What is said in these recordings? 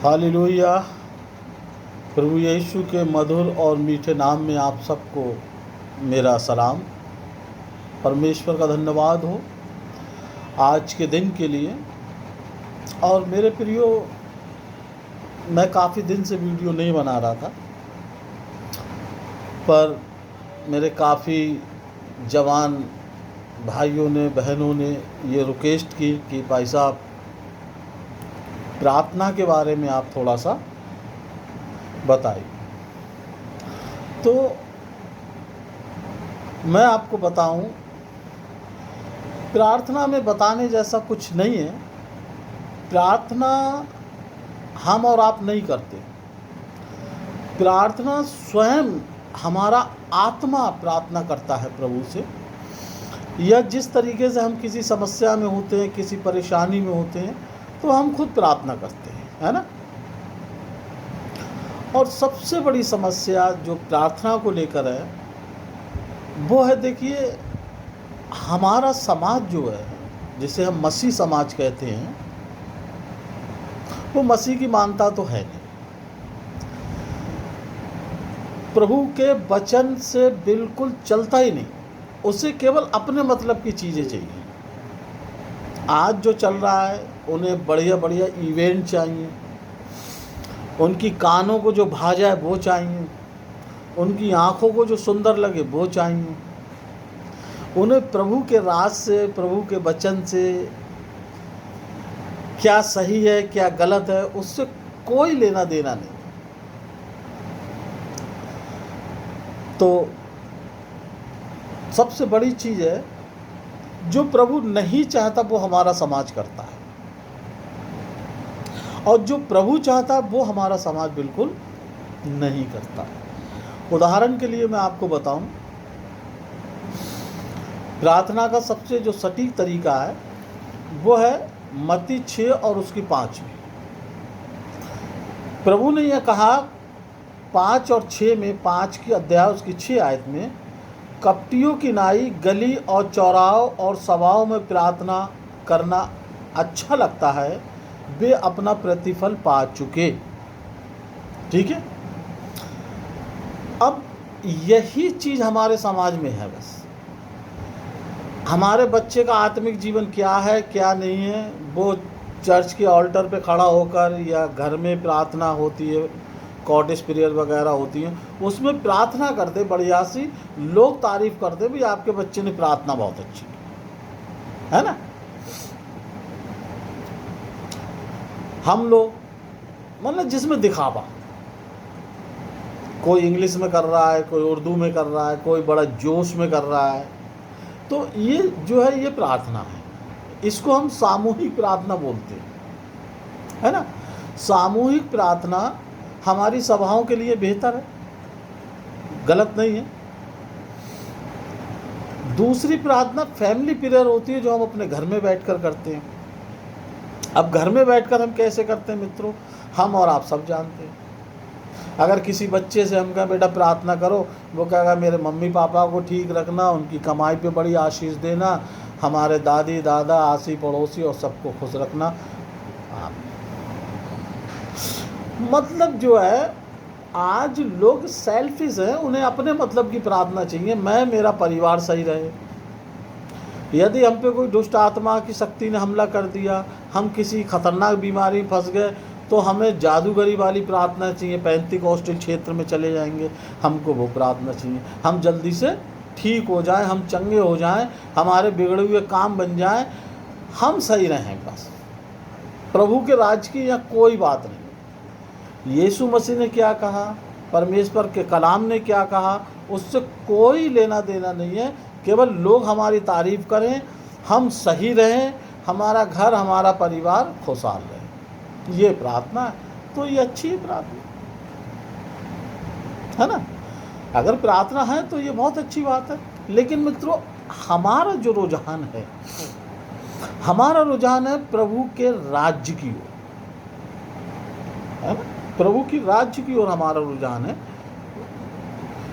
Hallelujah. प्रभु यीशु के मधुर और मीठे नाम में आप सबको मेरा सलाम। परमेश्वर का धन्यवाद हो आज के दिन के लिए। और मेरे प्रियो, मैं काफ़ी दिन से वीडियो नहीं बना रहा था, पर मेरे काफ़ी जवान भाइयों ने, बहनों ने ये रिक्वेस्ट की कि भाई साहब, प्रार्थना के बारे में आप थोड़ा सा बताइए। तो मैं आपको बताऊं, प्रार्थना में बताने जैसा कुछ नहीं है। प्रार्थना हम और आप नहीं करते। प्रार्थना स्वयं हमारा आत्मा प्रार्थना करता है प्रभु से। या जिस तरीके से हम किसी समस्या में होते हैं, किसी परेशानी में होते हैं, तो हम खुद प्रार्थना करते हैं, है ना। और सबसे बड़ी समस्या जो प्रार्थना को लेकर है वो है, देखिए, हमारा समाज जो है, जिसे हम मसीह समाज कहते हैं, वो मसीह की मानता तो है नहीं। प्रभु के वचन से बिल्कुल चलता ही नहीं। उसे केवल अपने मतलब की चीज़ें चाहिए। आज जो चल रहा है, उन्हें बढ़िया बढ़िया इवेंट चाहिए, उनकी कानों को जो भा जाए वो चाहिए, उनकी आँखों को जो सुंदर लगे वो चाहिए। उन्हें प्रभु के राज से, प्रभु के वचन से क्या सही है क्या गलत है, उससे कोई लेना देना नहीं। तो सबसे बड़ी चीज़ है, जो प्रभु नहीं चाहता वो हमारा समाज करता है, और जो प्रभु चाहता है वो हमारा समाज बिल्कुल नहीं करता। उदाहरण के लिए मैं आपको बताऊं, प्रार्थना का सबसे जो सटीक तरीका है वो है मत्ती 6 और उसकी 5 में। प्रभु ने यह कहा 5 और 6 में, 5 की अध्याय उसकी 6 आयत में, कपटियों की नाई गली और चौराहों और सभाओं में प्रार्थना करना अच्छा लगता है, वे अपना प्रतिफल पा चुके। ठीक है। अब यही चीज़ हमारे समाज में है। बस हमारे बच्चे का आत्मिक जीवन क्या है क्या नहीं है, वो चर्च के ऑल्टर पे खड़ा होकर या घर में प्रार्थना होती है, कॉटेज प्रेयर वगैरह होती हैं, उसमें प्रार्थना करते बढ़िया सी, लोग तारीफ करते भी आपके बच्चे ने प्रार्थना बहुत अच्छी की, है ना। हम लोग मतलब जिसमें दिखावा, कोई इंग्लिश में कर रहा है, कोई उर्दू में कर रहा है, कोई बड़ा जोश में कर रहा है, तो ये जो है ये प्रार्थना है। इसको हम सामूहिक प्रार्थना बोलते हैं, है ना। सामूहिक प्रार्थना हमारी सभाओं के लिए बेहतर है, गलत नहीं है। दूसरी प्रार्थना फैमिली प्रेयर होती है, जो हम अपने घर में बैठकर करते हैं। अब घर में बैठकर हम कैसे करते हैं मित्रों, हम और आप सब जानते हैं। अगर किसी बच्चे से हम कहें बेटा प्रार्थना करो, वो कहेगा मेरे मम्मी पापा को ठीक रखना, उनकी कमाई पे बड़ी आशीष देना, हमारे दादी दादा आसी पड़ोसी और सबको खुश रखना। मतलब जो है, आज लोग सेल्फिश हैं, उन्हें अपने मतलब की प्रार्थना चाहिए, मैं मेरा परिवार सही रहे। यदि हम पे कोई दुष्ट आत्मा की शक्ति ने हमला कर दिया, हम किसी खतरनाक बीमारी में फंस गए, तो हमें जादूगरी वाली प्रार्थना चाहिए। पेंटिकॉस्टल क्षेत्र में चले जाएंगे, हमको वो प्रार्थना चाहिए, हम जल्दी से ठीक हो जाएं, हम चंगे हो जाएं, हमारे बिगड़े हुए काम बन जाएं, हम सही रहें। बस प्रभु के राज की यहाँ कोई बात नहीं। यीशु मसीह ने क्या कहा, परमेश्वर के कलाम ने क्या कहा, उससे कोई लेना देना नहीं है। केवल लोग हमारी तारीफ करें, हम सही रहें, हमारा घर हमारा परिवार खुशहाल रहे, ये प्रार्थना है। तो ये अच्छी प्रार्थना है ना। अगर प्रार्थना है तो ये बहुत अच्छी बात है। लेकिन मित्रों, हमारा जो रुझान है, हमारा रुझान है प्रभु के राज्य की ओर, है ना। प्रभु की राज्य की ओर हमारा रुझान है।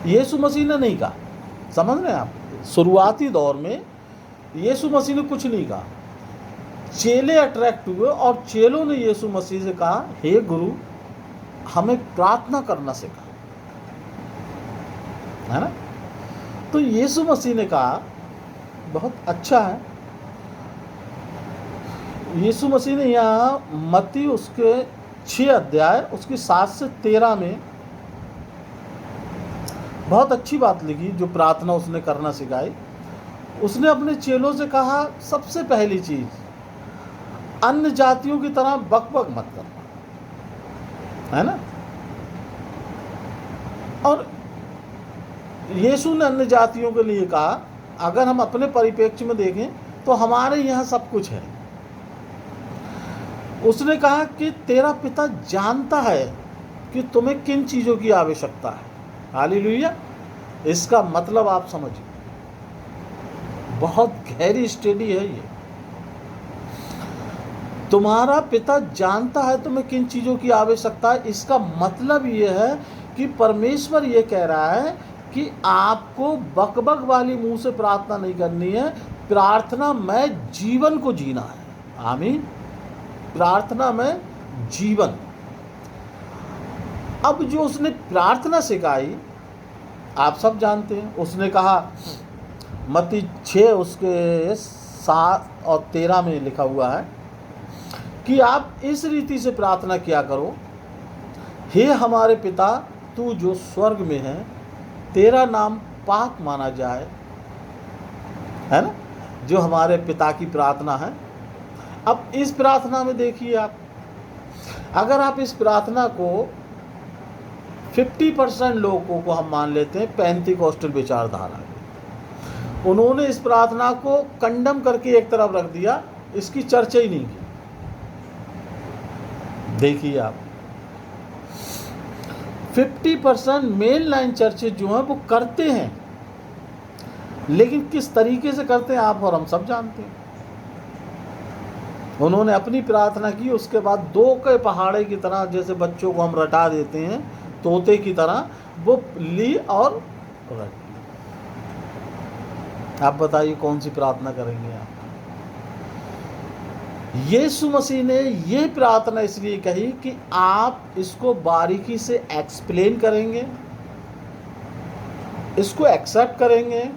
यीशु मसीह ने नहीं कहा, समझ रहे हैं आप, शुरुआती दौर में यीशु मसीह ने कुछ नहीं कहा चेले अट्रैक्ट हुए और चेलों ने यीशु मसीह से कहा, हे गुरु, हमें प्रार्थना करना सिखा, है ना। तो यीशु मसीह ने कहा, बहुत अच्छा है। यीशु मसीह ने यहाँ मत्ती उसके 6 अध्याय उसकी 7 से 13 में बहुत अच्छी बात लिखी, जो प्रार्थना उसने करना सिखाई। उसने अपने चेलों से कहा, सबसे पहली चीज, अन्य जातियों की तरह बकबक मत करना, है ना। और यीशु ने अन्य जातियों के लिए कहा, अगर हम अपने परिप्रेक्ष्य में देखें तो हमारे यहाँ सब कुछ है। उसने कहा कि तेरा पिता जानता है कि तुम्हें किन चीज़ों की आवश्यकता है। हालेलुया। इसका मतलब आप समझिए, बहुत गहरी स्टडी है ये। तुम्हारा पिता जानता है तुम्हें किन चीज़ों की आवश्यकता है। इसका मतलब ये है कि परमेश्वर ये कह रहा है कि आपको बकबक वाली मुंह से प्रार्थना नहीं करनी है, प्रार्थना में जीवन को जीना है। आमीन। प्रार्थना में जीवन। अब जो उसने प्रार्थना सिखाई आप सब जानते हैं। उसने कहा, मत्ती 6 उसके 7 और 13 में लिखा हुआ है कि आप इस रीति से प्रार्थना किया करो, हे हमारे पिता तू जो स्वर्ग में है, तेरा नाम पाक माना जाए, है ना, जो हमारे पिता की प्रार्थना है। अब इस प्रार्थना में देखिए आप, अगर आप इस प्रार्थना को 50% लोगों को हम मान लेते हैं पेंटिकॉस्टल विचारधारा, उन्होंने इस प्रार्थना को कंडम करके एक तरफ रख दिया, इसकी चर्चा ही नहीं की। देखिए आप, 50% मेन लाइन चर्चेज जो हैं वो करते हैं, लेकिन किस तरीके से करते हैं आप और हम सब जानते हैं। उन्होंने अपनी प्रार्थना की, उसके बाद 2 के पहाड़े की तरह, जैसे बच्चों को हम रटा देते हैं तोते की तरह, वो ली और रट। आप बताइए कौन सी प्रार्थना करेंगे आप। यीशु मसीह ने ये प्रार्थना इसलिए कही कि आप इसको बारीकी से एक्सप्लेन करेंगे, इसको एक्सेप्ट करेंगे,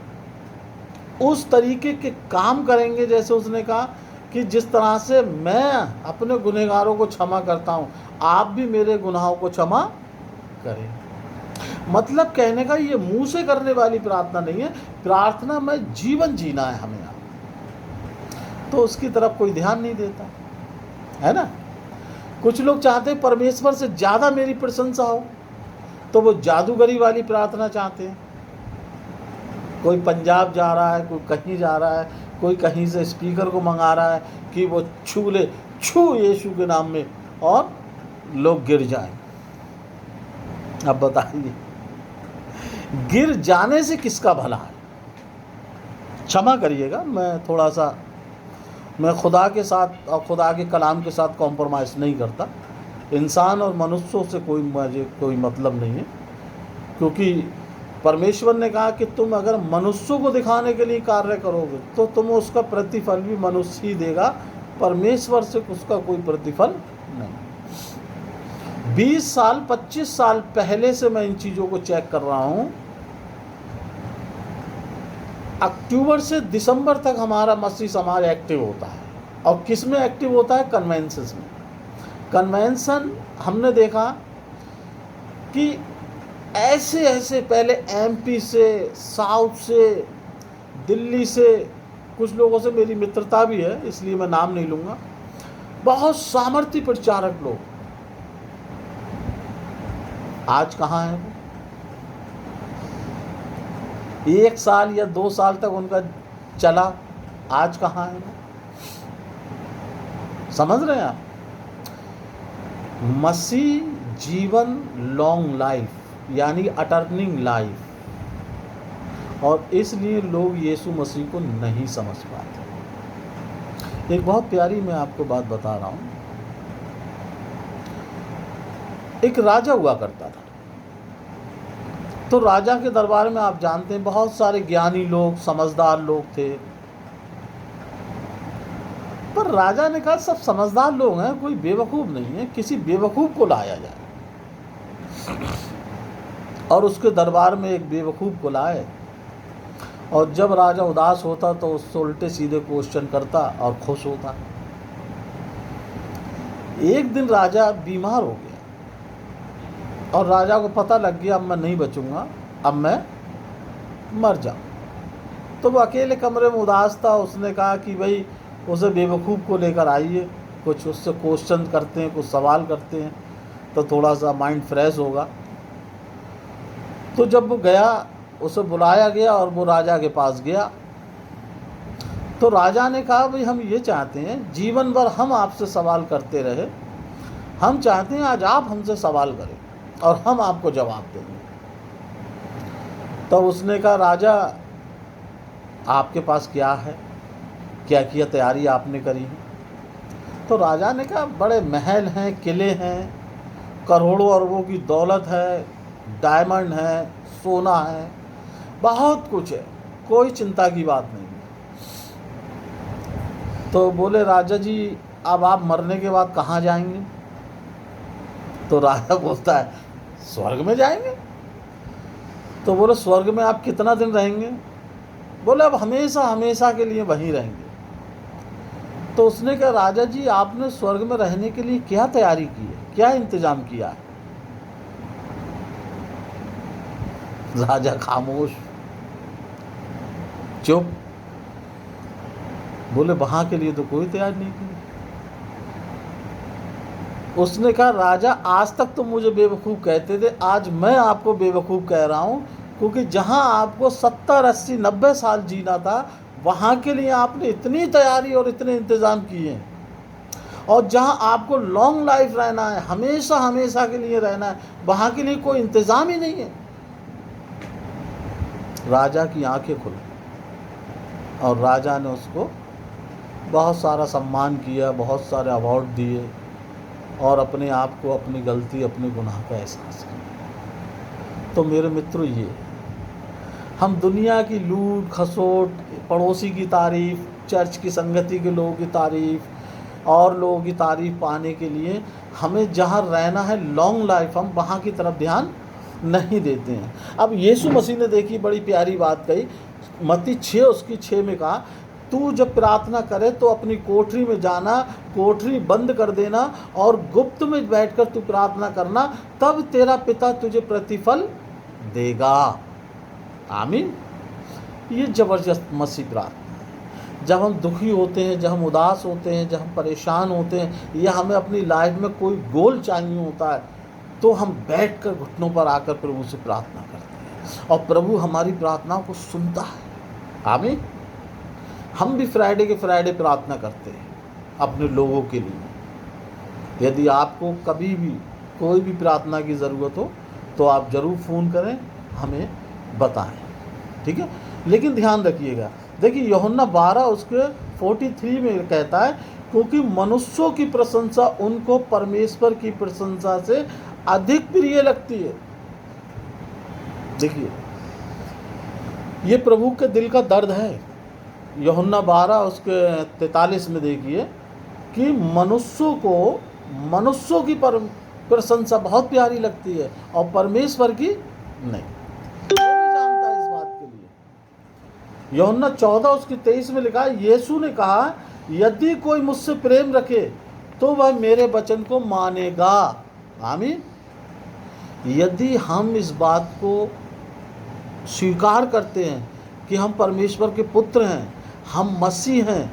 उस तरीके के काम करेंगे जैसे उसने कहा कि जिस तरह से मैं अपने गुनहगारों को क्षमा करता हूं, आप भी मेरे गुनाहों को क्षमा करें। मतलब कहने का ये मुंह से करने वाली प्रार्थना नहीं है, प्रार्थना में जीवन जीना है हमें। तो उसकी तरफ कोई ध्यान नहीं देता, है ना। कुछ लोग चाहते हैं परमेश्वर से ज़्यादा मेरी प्रशंसा हो, तो वो जादूगरी वाली प्रार्थना चाहते हैं। कोई पंजाब जा रहा है, कोई कहीं जा रहा है, कोई कहीं से स्पीकर को मंगा रहा है कि वो छू ले, छू यीशु के नाम में, और लोग गिर जाएं। अब बताइए, गिर जाने से किसका भला है। क्षमा करिएगा, मैं खुदा के साथ और खुदा के कलाम के साथ कॉम्प्रोमाइज़ नहीं करता। इंसान और मनुष्यों से मुझे कोई मतलब नहीं है, क्योंकि परमेश्वर ने कहा कि तुम अगर मनुष्यों को दिखाने के लिए कार्य करोगे तो तुम्हें उसका प्रतिफल भी मनुष्य ही देगा, परमेश्वर से उसका कोई प्रतिफल नहीं। 20 साल 25 साल पहले से मैं इन चीज़ों को चेक कर रहा हूँ। अक्टूबर से दिसंबर तक हमारा मसीह समाज एक्टिव होता है, और किस में एक्टिव होता है? कन्वेंशन में। कन्वेंशन हमने देखा कि ऐसे पहले एमपी से, साउथ से, दिल्ली से, कुछ लोगों से मेरी मित्रता भी है इसलिए मैं नाम नहीं लूँगा, बहुत सामर्थ्य प्रचारक लोग आज कहाँ हैं? 1 साल या 2 साल तक उनका चला, आज कहाँ है? समझ रहे हैं आप? मसीह जीवन, लॉन्ग लाइफ, यानी अटर्निंग लाइफ, और इसलिए लोग यीशु मसीह को नहीं समझ पाते। एक बहुत प्यारी मैं आपको बात बता रहा हूँ। एक राजा हुआ करता था, तो राजा के दरबार में आप जानते हैं बहुत सारे ज्ञानी लोग, समझदार लोग थे, पर पर राजा ने कहा सब समझदार लोग हैं, कोई बेवकूफ़ नहीं है, किसी बेवकूफ़ को लाया जाए। और उसके दरबार में एक बेवकूफ़ को लाए, और जब राजा उदास होता तो उससे उल्टे सीधे क्वेश्चन करता और खुश होता। एक दिन राजा बीमार हो गया और राजा को पता लग गया अब मैं नहीं बचूंगा, अब मैं मर जाऊं। तो वो अकेले कमरे में उदास था। उसने कहा कि भाई उसे बेवकूफ़ को लेकर आइए, कुछ उससे क्वेश्चन करते हैं, कुछ सवाल करते हैं तो थोड़ा सा माइंड फ्रेश होगा। तो जब वो गया, उसे बुलाया गया और वो राजा के पास गया। तो राजा ने कहा भाई हम ये चाहते हैं, जीवन भर हम आपसे सवाल करते रहे, हम चाहते हैं आज आप हमसे सवाल करें और हम आपको जवाब देंगे। तो उसने कहा राजा आपके पास क्या है, क्या किया तैयारी आपने करी है? तो राजा ने कहा बड़े महल हैं, किले हैं, करोड़ों अरबों की दौलत है, डायमंड है, सोना है, बहुत कुछ है, कोई चिंता की बात नहीं। तो बोले राजा जी अब आप मरने के बाद कहाँ जाएंगे? तो राजा बोलता है स्वर्ग में जाएंगे। तो बोले स्वर्ग में आप कितना दिन रहेंगे? बोले अब हमेशा हमेशा के लिए वहीं रहेंगे। तो उसने कहा राजा जी आपने स्वर्ग में रहने के लिए क्या तैयारी की है, क्या इंतजाम किया है? राजा खामोश, चुप। बोले वहां के लिए तो कोई तैयारी नहीं की। उसने कहा राजा आज तक तो मुझे बेवकूफ़ कहते थे, आज मैं आपको बेवकूफ़ कह रहा हूँ, क्योंकि जहाँ आपको 70, 80, 90 साल जीना था वहाँ के लिए आपने इतनी तैयारी और इतने इंतज़ाम किए हैं, और जहाँ आपको लॉन्ग लाइफ रहना है, हमेशा हमेशा के लिए रहना है, वहाँ के लिए कोई इंतज़ाम ही नहीं है। राजा की आंखें खुली और राजा ने उसको बहुत सारा सम्मान किया, बहुत सारे अवार्ड दिए और अपने आप को अपनी गलती, अपने गुनाह का एहसास किया। तो मेरे मित्रों ये हम दुनिया की लूट खसोट, पड़ोसी की तारीफ़, चर्च की संगति के लोगों की तारीफ़ और लोगों की तारीफ़ पाने के लिए हमें जहाँ रहना है लॉन्ग लाइफ, हम वहाँ की तरफ ध्यान नहीं देते हैं। अब यीशु मसीह ने देखी बड़ी प्यारी बात कही, मत्ती 6 उसकी 6 में कहा तू जब प्रार्थना करे तो अपनी कोठरी में जाना, कोठरी बंद कर देना और गुप्त में बैठकर तू प्रार्थना करना, तब तेरा पिता तुझे प्रतिफल देगा। आमीन। ये ज़बरदस्त मसीह प्रार्थना है। जब हम दुखी होते हैं, जब हम उदास होते हैं, जब हम परेशान होते हैं या हमें अपनी लाइफ में कोई गोल चाहिए होता है, तो हम बैठकर घुटनों पर आकर प्रभु से प्रार्थना करते हैं और प्रभु हमारी प्रार्थनाओं को सुनता है। आमीन। हम भी फ्राइडे के फ्राइडे प्रार्थना करते हैं अपने लोगों के लिए। यदि आपको कभी भी कोई भी प्रार्थना की ज़रूरत हो तो आप ज़रूर फ़ोन करें, हमें बताएं, ठीक है। लेकिन ध्यान रखिएगा, देखिए यूहन्ना 12 उसके 43 में कहता है क्योंकि मनुष्यों की प्रशंसा उनको परमेश्वर की प्रशंसा से अधिक प्रिय लगती है। देखिए ये प्रभु के दिल का दर्द है। यूहन्ना 12 उसके 43 में देखिए कि मनुष्यों की प्रशंसा बहुत प्यारी लगती है और परमेश्वर की नहीं। वो भी जानता है इस बात के लिए। यूहन्ना 14 उसकी 23 में लिखा है, यीशु ने कहा यदि कोई मुझसे प्रेम रखे तो वह मेरे वचन को मानेगा। आमीन। यदि हम इस बात को स्वीकार करते हैं कि हम परमेश्वर के पुत्र हैं, हम मसीह हैं,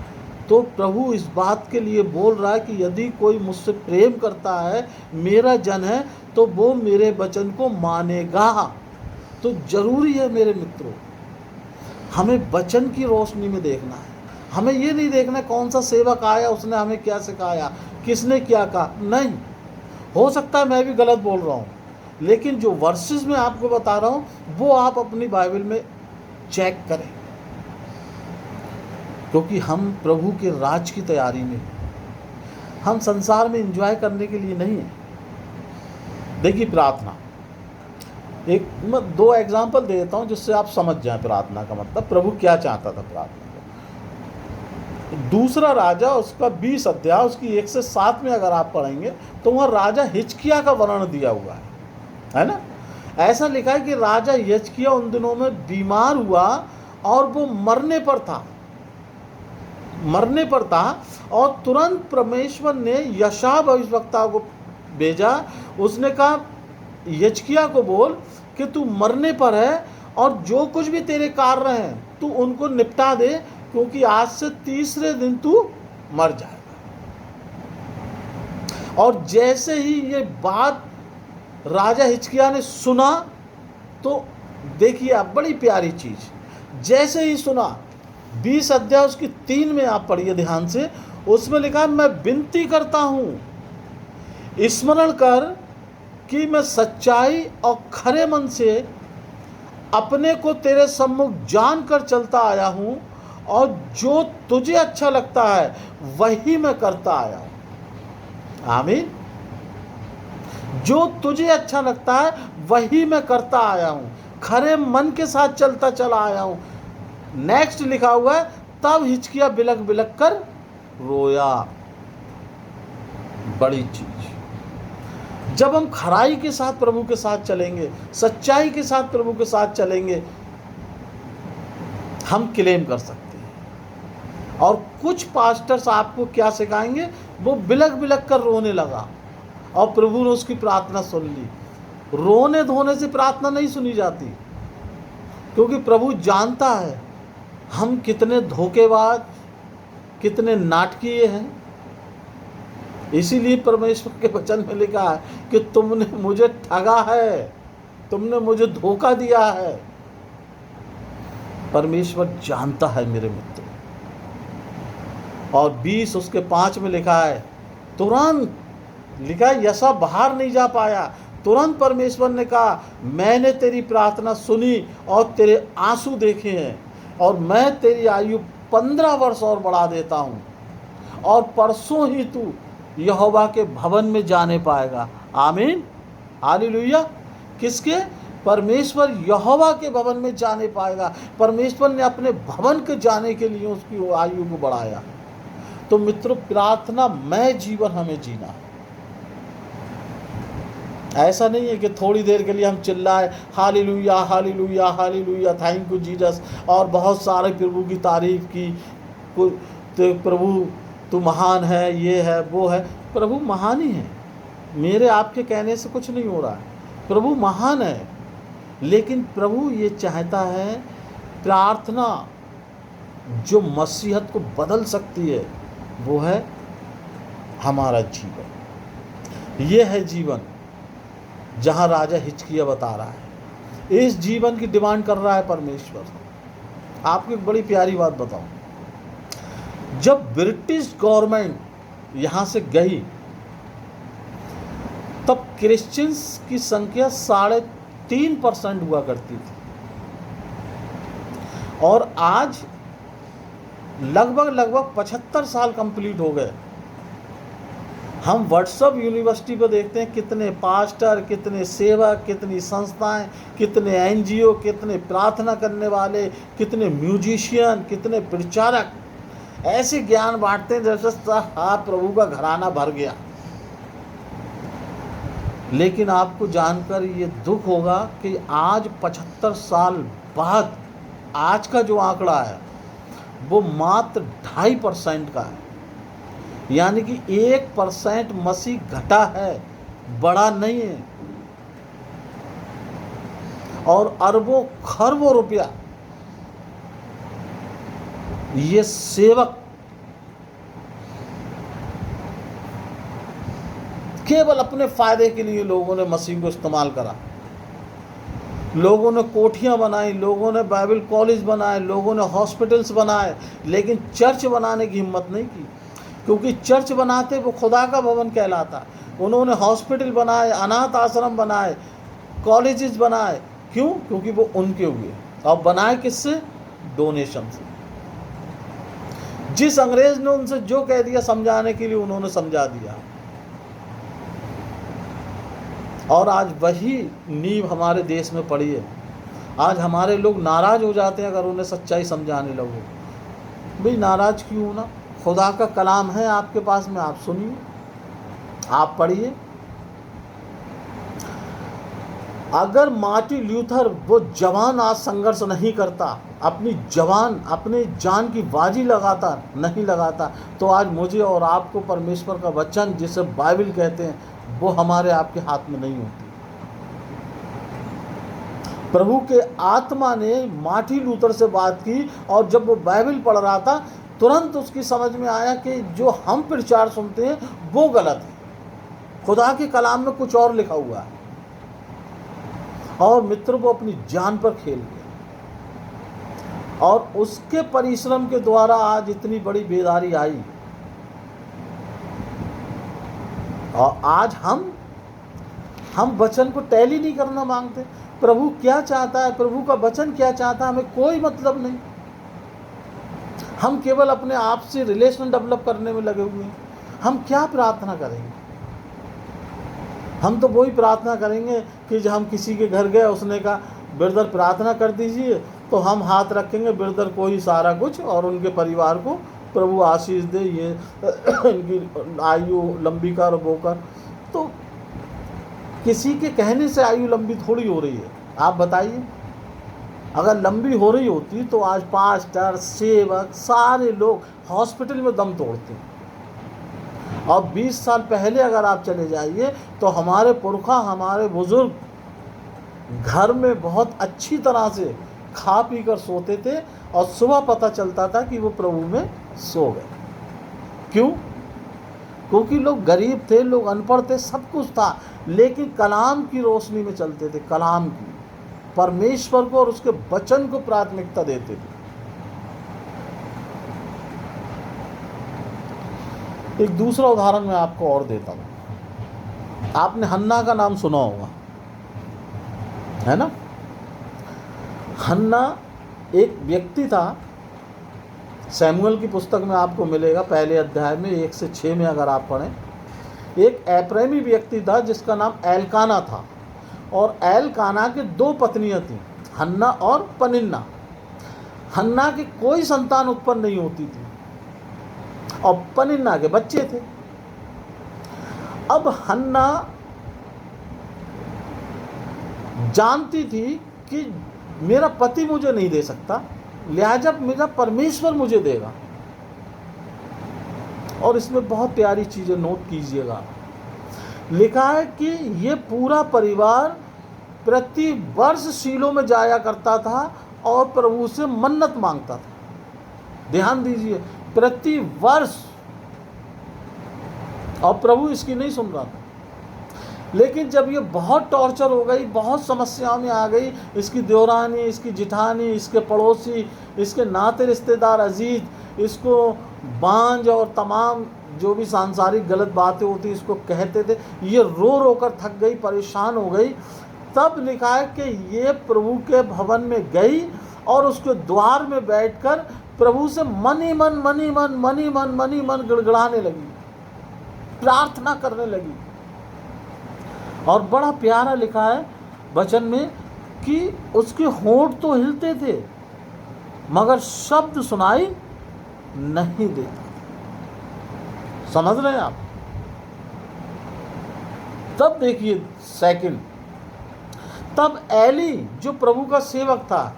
तो प्रभु इस बात के लिए बोल रहा है कि यदि कोई मुझसे प्रेम करता है, मेरा जन है, तो वो मेरे वचन को मानेगा। तो ज़रूरी है मेरे मित्रों, हमें वचन की रोशनी में देखना है। हमें ये नहीं देखना कौन सा सेवक आया, उसने हमें क्या सिखाया, किसने क्या कहा। नहीं, हो सकता है मैं भी गलत बोल रहा हूँ, लेकिन जो वर्सेस मैं आपको बता रहा हूँ वो आप अपनी बाइबल में चेक करें, क्योंकि हम प्रभु के राज की तैयारी में, हम संसार में एंजॉय करने के लिए नहीं है। देखिए प्रार्थना, मैं 2 एग्जाम्पल दे देता हूँ जिससे आप समझ जाएं प्रार्थना का मतलब, प्रभु क्या चाहता था प्रार्थना को। दूसरा राजा उसका 20 अध्याय उसकी 1 से 7 में अगर आप पढ़ेंगे तो वहाँ राजा हिजकिय्याह का वर्णन दिया हुआ है ना। ऐसा लिखा है कि राजा हिजकिय्याह उन दिनों में बीमार हुआ और वो मरने पर था और तुरंत परमेश्वर ने यशायाह भविष्यवक्ता को भेजा। उसने कहा हिजकिय्याह को बोल कि तू मरने पर है और जो कुछ भी तेरे कार्य हैं तू उनको निपटा दे, क्योंकि आज से तीसरे दिन तू मर जाएगा। और जैसे ही ये बात राजा हिजकिय्याह ने सुना तो देखिए आप, बड़ी प्यारी चीज, जैसे ही सुना 20 अध्याय उसकी 3 में आप पढ़िए ध्यान से, उसमें लिखा है मैं विनती करता हूं स्मरण कर कि मैं सच्चाई और खरे मन से अपने को तेरे सम्मुख जान कर चलता आया हूं और जो तुझे अच्छा लगता है वही मैं करता आया हूं। आमीन। जो तुझे अच्छा लगता है वही मैं करता आया हूं, खरे मन के साथ चलता चला आया हूं। नेक्स्ट लिखा हुआ है तब हिजकिय्याह बिलक बिलक कर रोया। बड़ी चीज, जब हम खराई के साथ प्रभु के साथ चलेंगे, सच्चाई के साथ प्रभु के साथ चलेंगे, हम क्लेम कर सकते हैं। और कुछ पास्टर्स आपको क्या सिखाएंगे, वो बिलक बिलक कर रोने लगा और प्रभु ने उसकी प्रार्थना सुन ली। रोने धोने से प्रार्थना नहीं सुनी जाती, क्योंकि प्रभु जानता है हम कितने धोखेबाज, कितने नाटकीय हैं। इसीलिए परमेश्वर के वचन में लिखा है कि तुमने मुझे ठगा है, तुमने मुझे धोखा दिया है। परमेश्वर जानता है मेरे मित्र। और 20 उसके 5 में लिखा है, तुरंत लिखा है यशा बाहर नहीं जा पाया, तुरंत परमेश्वर ने कहा मैंने तेरी प्रार्थना सुनी और तेरे आंसू देखे हैं और मैं तेरी आयु 15 वर्ष और बढ़ा देता हूँ और परसों ही तू यहोवा के भवन में जाने पाएगा। आमीन, हालेलुया। किसके? परमेश्वर यहोवा के भवन में जाने पाएगा। परमेश्वर ने अपने भवन के जाने के लिए उसकी आयु को बढ़ाया। तो मित्रों, प्रार्थना में जीवन हमें जीना है। ऐसा नहीं है कि थोड़ी देर के लिए हम चिल्लाए hallelujah hallelujah hallelujah, thank you Jesus, और बहुत सारे प्रभु की तारीफ की, तो प्रभु तू महान है, ये है वो है। प्रभु महान ही है, मेरे आपके कहने से कुछ नहीं हो रहा है। प्रभु महान है, लेकिन प्रभु ये चाहता है प्रार्थना जो मसीहत को बदल सकती है वो है हमारा जीवन। ये है जीवन जहाँ राजा हिजकिय्याह बता रहा है। इस जीवन की डिमांड कर रहा है परमेश्वर। आपको एक बड़ी प्यारी बात बताऊं, जब ब्रिटिश गवर्नमेंट यहाँ से गई तब क्रिश्चियंस की संख्या 3.5% हुआ करती थी, और आज लगभग 75 साल कंप्लीट हो गए। हम व्हाट्सएप यूनिवर्सिटी पर देखते हैं कितने पास्टर, कितने सेवक, कितनी संस्थाएं, कितने एनजीओ, कितने प्रार्थना करने वाले, कितने म्यूजिशियन, कितने प्रचारक ऐसे ज्ञान बांटते हैं जैसे प्रभु का घराना भर गया। लेकिन आपको जानकर ये दुख होगा कि आज 75 साल बाद आज का जो आंकड़ा है वो मात्र 2.5% का है। यानी कि 1% मसीह घटा है, बड़ा नहीं है। और अरबों खरबों रुपया ये सेवक केवल अपने फायदे के लिए लोगों ने मसीह को इस्तेमाल करा। लोगों ने कोठियां बनाई, लोगों ने बाइबल कॉलेज बनाए, लोगों ने हॉस्पिटल्स बनाए, लेकिन चर्च बनाने की हिम्मत नहीं की, क्योंकि चर्च बनाते वो खुदा का भवन कहलाता। उन्होंने हॉस्पिटल बनाए, अनाथ आश्रम बनाए, कॉलेजेस बनाए। क्यों? क्योंकि वो उनके हुए। और बनाए किससे? डोनेशन से। जिस अंग्रेज ने उनसे जो कह दिया समझाने के लिए, उन्होंने समझा दिया। और आज वही नींव हमारे देश में पड़ी है। आज हमारे लोग नाराज हो जाते हैं अगर उन्हें सच्चाई समझाने लगो। भाई नाराज क्यों होना? खुदा का कलाम है आपके पास में, आप सुनिए, आप पढ़िए। अगर मार्टिन ल्यूथर वो जवान आज संघर्ष नहीं करता, अपनी जान की बाजी नहीं लगाता, तो आज मुझे और आपको परमेश्वर का वचन जिसे बाइबल कहते हैं वो हमारे आपके हाथ में नहीं होती। प्रभु के आत्मा ने मार्टिन लूथर से बात की, और जब वो बाइबल पढ़ रहा था तुरंत उसकी समझ में आया कि जो हम प्रचार सुनते हैं वो गलत है, खुदा के कलाम में कुछ और लिखा हुआ है। और मित्र वो अपनी जान पर खेल गया, और उसके परिश्रम के द्वारा आज इतनी बड़ी बेदारी आई। और आज हम वचन को टैली नहीं करना मांगते। प्रभु क्या चाहता है, प्रभु का वचन क्या चाहता है, हमें कोई मतलब नहीं। हम केवल अपने आप से रिलेशन डेवलप करने में लगे हुए हैं। हम क्या प्रार्थना करेंगे? हम तो वही प्रार्थना करेंगे कि जब हम किसी के घर गए, उसने कहा ब्रदर प्रार्थना कर दीजिए, तो हम हाथ रखेंगे ब्रदर को ही सारा कुछ, और उनके परिवार को प्रभु आशीष दे, ये इनकी आयु लंबी कर वो कर। तो किसी के कहने से आयु लंबी थोड़ी हो रही है, आप बताइए। अगर लंबी हो रही होती तो आज पास्टर, सेवक, सारे लोग हॉस्पिटल में दम तोड़ते हैं। और 20 साल पहले अगर आप चले जाइए तो हमारे पुरखा, हमारे बुजुर्ग घर में बहुत अच्छी तरह से खा पी कर सोते थे, और सुबह पता चलता था कि वो प्रभु में सो गए। क्यों? क्योंकि लोग गरीब थे, लोग अनपढ़ थे, सब कुछ था, लेकिन कलाम की रोशनी में चलते थे, कलाम की, परमेश्वर को और उसके वचन को प्राथमिकता देते थे। एक दूसरा उदाहरण मैं आपको और देता हूँ। आपने हन्ना का नाम सुना होगा, है ना? हन्ना एक व्यक्ति था, सैमुअल की पुस्तक में आपको मिलेगा, पहले अध्याय में 1 से 6 में अगर आप पढ़ें। एक एप्रेमी व्यक्ति था जिसका नाम एलकाना था, और एलकाना के 2 पत्नियां थीं, हन्ना और पनिन्ना। हन्ना की कोई संतान उत्पन्न नहीं होती थी, और पनिन्ना के बच्चे थे। अब हन्ना जानती थी कि मेरा पति मुझे नहीं दे सकता, लिहाजा मेरा परमेश्वर मुझे देगा। और इसमें बहुत प्यारी चीज़ें नोट कीजिएगा, लिखा है कि ये पूरा परिवार प्रति वर्ष शीलो में जाया करता था और प्रभु से मन्नत मांगता था। ध्यान दीजिए, प्रति वर्ष। और प्रभु इसकी नहीं सुन रहा था। लेकिन जब ये बहुत टॉर्चर हो गई, बहुत समस्याओं में आ गई, इसकी देवरानी, इसकी जिठानी, इसके पड़ोसी, इसके नाते रिश्तेदार, अजीज इसको बांझ और तमाम जो भी सांसारिक गलत बातें होती इसको कहते थे, ये रो रो कर थक गई, परेशान हो गई। तब लिखा है कि ये प्रभु के भवन में गई और उसके द्वार में बैठकर प्रभु से मनी मन गिड़गिड़ाने लगी, प्रार्थना करने लगी। और बड़ा प्यारा लिखा है वचन में कि उसके होंठ तो हिलते थे मगर शब्द सुनाई नहीं देता। समझ रहे हैं आप? तब देखिए सेकंड, तब एली जो प्रभु का सेवक था,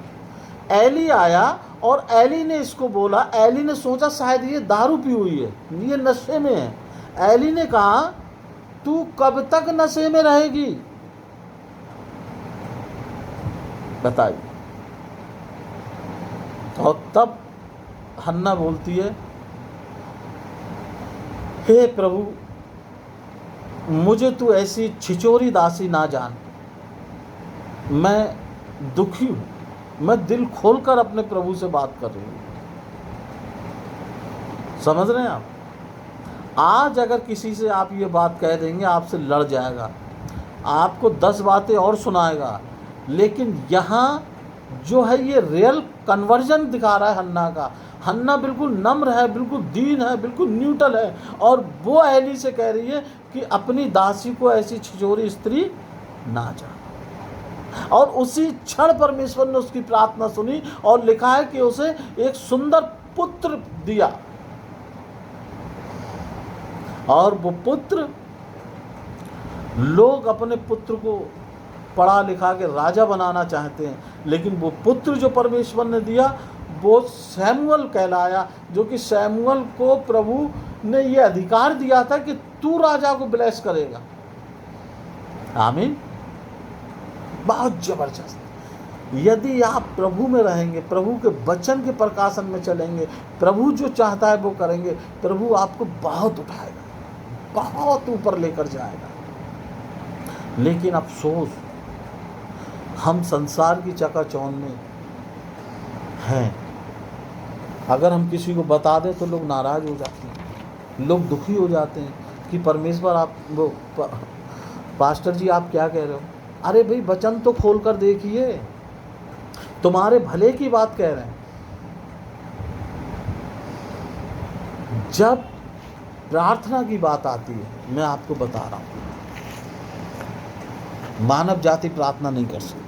एली आया और एली ने इसको बोला। एली ने सोचा शायद ये दारू पी हुई है, ये नशे में है। एली ने कहा तू कब तक नशे में रहेगी? बताइए। और तब हन्ना बोलती है, हे प्रभु मुझे तू ऐसी छिचोरी दासी ना जान, मैं दुखी हूँ, मैं दिल खोलकर अपने प्रभु से बात कर रही हूँ। समझ रहे हैं आप? आज अगर किसी से आप ये बात कह देंगे, आपसे लड़ जाएगा, आपको 10 बातें और सुनाएगा, लेकिन यहाँ जो है ये रियल कन्वर्जन दिखा रहा है हन्ना का। हन्ना बिल्कुल नम्र है, बिल्कुल दीन है, बिल्कुल न्यूट्रल है, और वो एली से कह रही है कि अपनी दासी को ऐसी छिचोरी स्त्री ना जान। और उसी क्षण परमेश्वर ने उसकी प्रार्थना सुनी और लिखा है कि उसे एक सुंदर पुत्र दिया। और वो पुत्र, लोग अपने पुत्र को पढ़ा लिखा के राजा बनाना चाहते हैं, लेकिन वो पुत्र जो परमेश्वर ने दिया वो सैमुअल कहलाया, जो कि सैमुअल को प्रभु ने ये अधिकार दिया था कि तू राजा को ब्लेस करेगा। आमीन। बहुत जबरदस्त। यदि आप प्रभु में रहेंगे, प्रभु के वचन के प्रकाशन में चलेंगे, प्रभु जो चाहता है वो करेंगे, प्रभु आपको बहुत उठाएगा, बहुत ऊपर लेकर जाएगा। लेकिन अफसोस, हम संसार की चकाचौंध में हैं। अगर हम किसी को बता दें तो लोग नाराज हो जाते हैं, लोग दुखी हो जाते हैं कि परमेश्वर आप वो पास्टर जी आप क्या कह रहे हो। अरे भाई, वचन तो खोल कर देखिए, तुम्हारे भले की बात कह रहे हैं। जब प्रार्थना की बात आती है, मैं आपको बता रहा हूं, मानव जाति प्रार्थना नहीं कर सकती।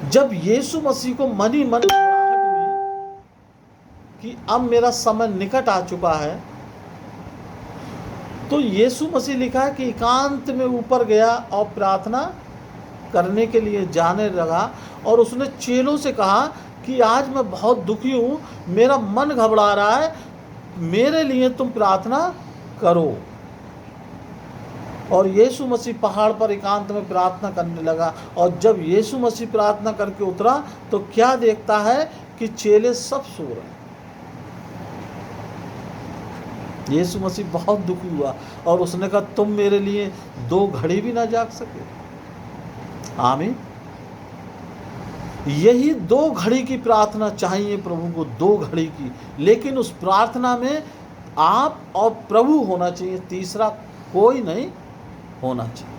जब यीशु मसीह को मन ही मन घबराहट हुई कि अब मेरा समय निकट आ चुका है, तो यीशु मसीह लिखा है कि एकांत में ऊपर गया और प्रार्थना करने के लिए जाने लगा, और उसने चेलों से कहा कि आज मैं बहुत दुखी हूँ, मेरा मन घबरा रहा है, मेरे लिए तुम प्रार्थना करो। और यीशु मसीह पहाड़ पर एकांत में प्रार्थना करने लगा, और जब यीशु मसीह प्रार्थना करके उतरा तो क्या देखता है कि चेले सब सो रहे हैं। यीशु मसीह बहुत दुखी हुआ और उसने कहा, तुम मेरे लिए 2 घड़ी भी ना जाग सके। आमीन। यही 2 घड़ी की प्रार्थना चाहिए प्रभु को, 2 घड़ी की, लेकिन उस प्रार्थना में आप और प्रभु होना चाहिए, तीसरा कोई नहीं होना चाहिए।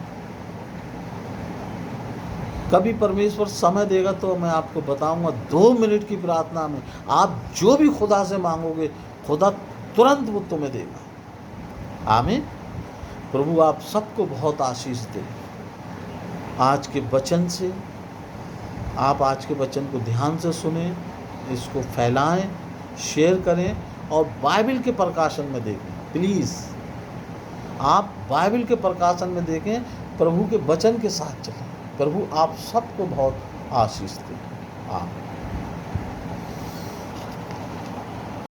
कभी परमेश्वर समय देगा तो मैं आपको बताऊंगा, 2 मिनट की प्रार्थना में आप जो भी खुदा से मांगोगे, खुदा तुरंत वो तुम्हें देगा। आमीन। प्रभु आप सबको बहुत आशीष दे। आज के वचन से, आप आज के वचन को ध्यान से सुने, इसको फैलाएं, शेयर करें और बाइबल के प्रकाशन में देखें। प्लीज़ आप बाइबल के प्रकाशन में देखें, प्रभु के वचन के साथ चलें। प्रभु आप सबको बहुत आशीष दे। आमीन।